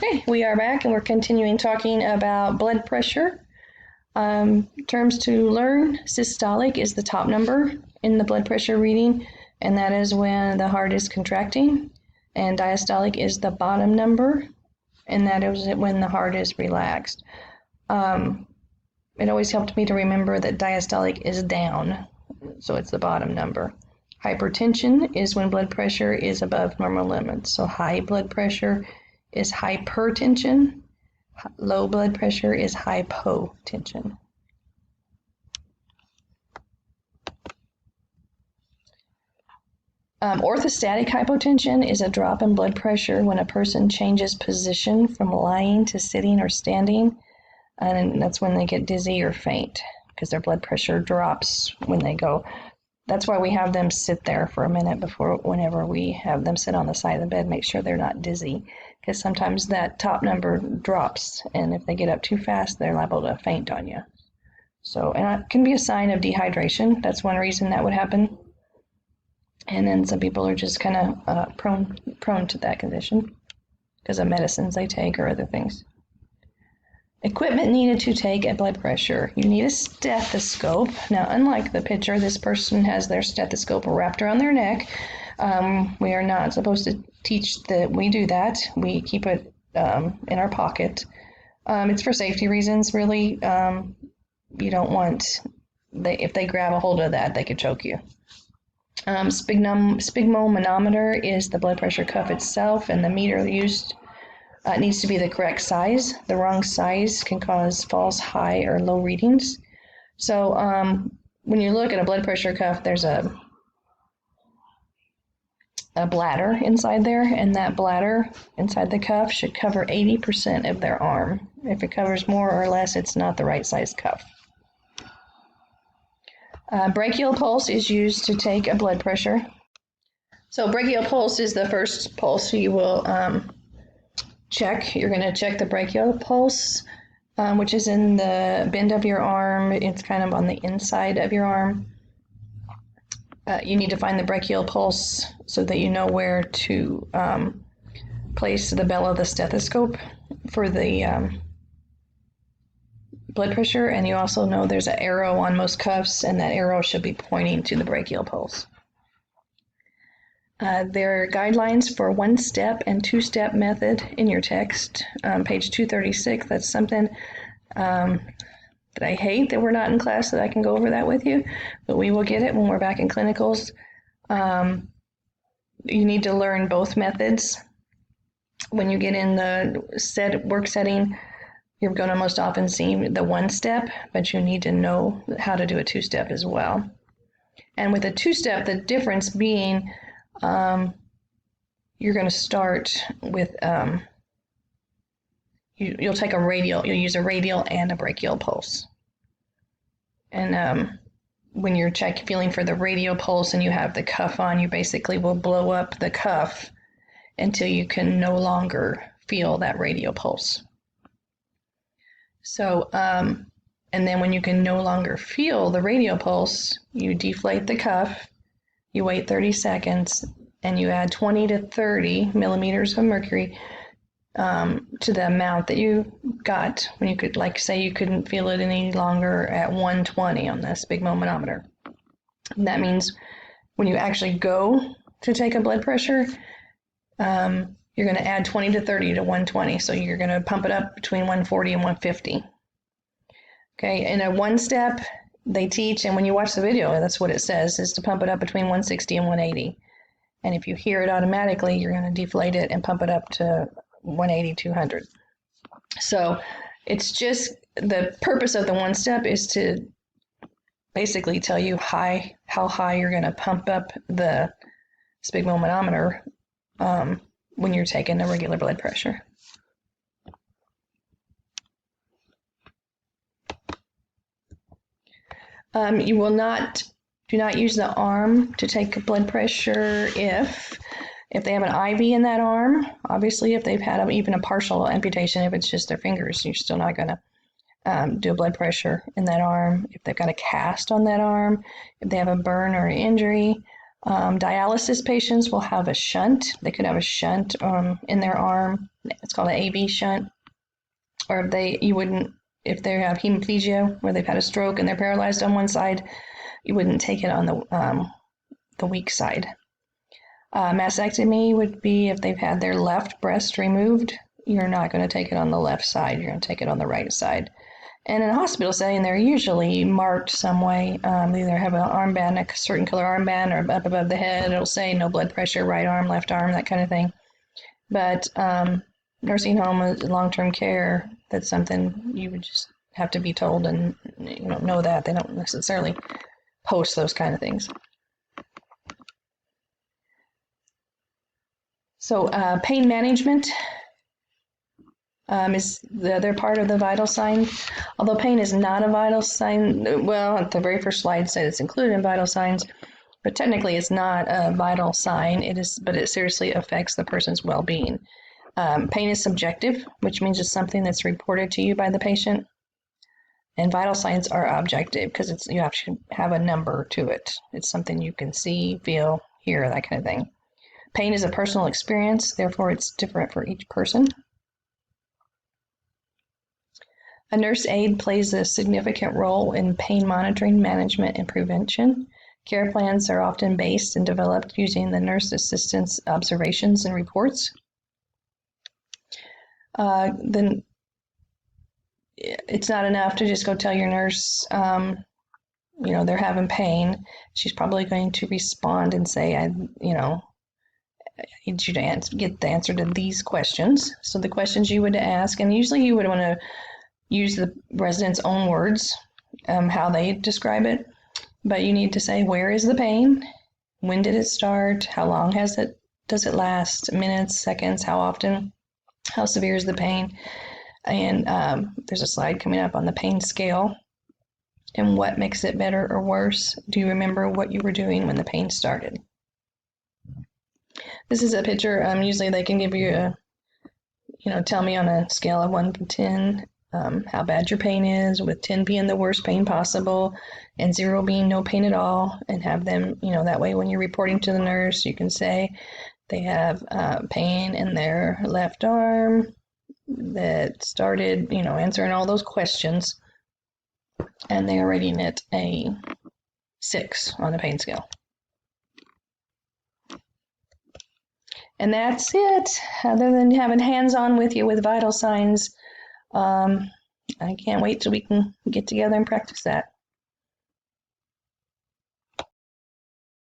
Okay, we are back and we're continuing talking about blood pressure. Terms to learn: systolic is the top number in the blood pressure reading, and that is when the heart is contracting. And diastolic is the bottom number, and that is when the heart is relaxed. It always helped me to remember that diastolic is down, so it's the bottom number. Hypertension is when blood pressure is above normal limits. So high blood pressure is hypertension. Low blood pressure is hypotension. Orthostatic hypotension is a drop in blood pressure when a person changes position from lying to sitting or standing, and that's when they get dizzy or faint because their blood pressure drops when they go. That's why we have them sit there for a minute whenever we have them sit on the side of the bed, make sure they're not dizzy, because sometimes that top number drops, and if they get up too fast, they're liable to faint on you. So, and it can be a sign of dehydration. That's one reason that would happen. And then some people are just kind of prone to that condition because of medicines they take or other things. Equipment needed to take a blood pressure. You need a stethoscope. Now, unlike the picture, this person has their stethoscope wrapped around their neck. We are not supposed to teach that we do that. We keep it in our pocket. It's for safety reasons, really. You don't want, if they grab a hold of that, they could choke you. Sphygmomanometer is the blood pressure cuff itself, and the meter used needs to be the correct size. The wrong size can cause false high or low readings. So when you look at a blood pressure cuff, there's a bladder inside there, and that bladder inside the cuff should cover 80% of their arm. If it covers more or less, it's not the right size cuff. Brachial pulse is used to take a blood pressure. So brachial pulse is the first pulse you will check. You're going to check the brachial pulse, which is in the bend of your arm. It's kind of on the inside of your arm. You need to find the brachial pulse so that you know where to place the bell of the stethoscope for the blood pressure, and you also know there's an arrow on most cuffs, and that arrow should be pointing to the brachial pulse. There are guidelines for one-step and two-step method in your text. Page 236, that's something that I hate that we're not in class, that I can go over that with you, but we will get it when we're back in clinicals. You need to learn both methods. When you get in the work setting, you're going to most often see the one-step, but you need to know how to do a two-step as well. And with a two-step, the difference being you're going to start with, you'll take you'll use a radial and a brachial pulse. And when you're feeling for the radial pulse and you have the cuff on, you basically will blow up the cuff until you can no longer feel that radial pulse. So, and then when you can no longer feel the radial pulse, you deflate the cuff, you wait 30 seconds, and you add 20 to 30 millimeters of mercury to the amount that you got when you could, like, say you couldn't feel it any longer at 120 on the sphygmomanometer. And that means when you actually go to take a blood pressure, you're going to add 20 to 30 to 120. So you're going to pump it up between 140 and 150. Okay, in a one-step, they teach, and when you watch the video, that's what it says, is to pump it up between 160 and 180. And if you hear it automatically, you're going to deflate it and pump it up to 180, 200. So it's just, the purpose of the one-step is to basically tell you how high you're going to pump up the sphygmomanometer when you're taking a regular blood pressure. You do not use the arm to take blood pressure if they have an IV in that arm. Obviously, if they've had even a partial amputation, if it's just their fingers, you're still not going to do a blood pressure in that arm. If they've got a cast on that arm, if they have a burn or an injury, Dialysis patients will have a shunt. They could have a shunt in their arm. It's called an AV shunt. Or if they have hemiplegia, where they've had a stroke and they're paralyzed on one side, you wouldn't take it on the weak side. Mastectomy would be if they've had their left breast removed. You're not going to take it on the left side. You're going to take it on the right side. And in a hospital setting, they're usually marked some way. They either have an armband, a certain color armband, or up above the head, it'll say no blood pressure, right arm, left arm, that kind of thing. But nursing home and long-term care, that's something you would just have to be told, and you don't know that. They don't necessarily post those kind of things. So pain management is the other part of the vital sign. Although pain is not a vital sign, well, at the very first slide said it's included in vital signs, but technically it's not a vital sign. But it seriously affects the person's well-being. Pain is subjective, which means it's something that's reported to you by the patient. And vital signs are objective because you have to have a number to it. It's something you can see, feel, hear, that kind of thing. Pain is a personal experience, therefore it's different for each person. A nurse aide plays a significant role in pain monitoring, management, and prevention. Care plans are often based and developed using the nurse assistant's observations and reports. Then it's not enough to just go tell your nurse, they're having pain. She's probably going to respond and say, I need you to get the answer to these questions. So the questions you would ask, and usually you would want to use the resident's own words, how they describe it. But you need to say, where is the pain? When did it start? How long does it last? Minutes, seconds, how often? How severe is the pain? And there's a slide coming up on the pain scale and what makes it better or worse. Do you remember what you were doing when the pain started? This is a picture. Usually they can give you tell me on a scale of 1 to 10 how bad your pain is, with 10 being the worst pain possible and 0 being no pain at all, and have them, that way when you're reporting to the nurse, you can say they have pain in their left arm that started, answering all those questions, and they are rating it a 6 on the pain scale. And that's it. Other than having hands-on with you with vital signs, I can't wait till we can get together and practice that.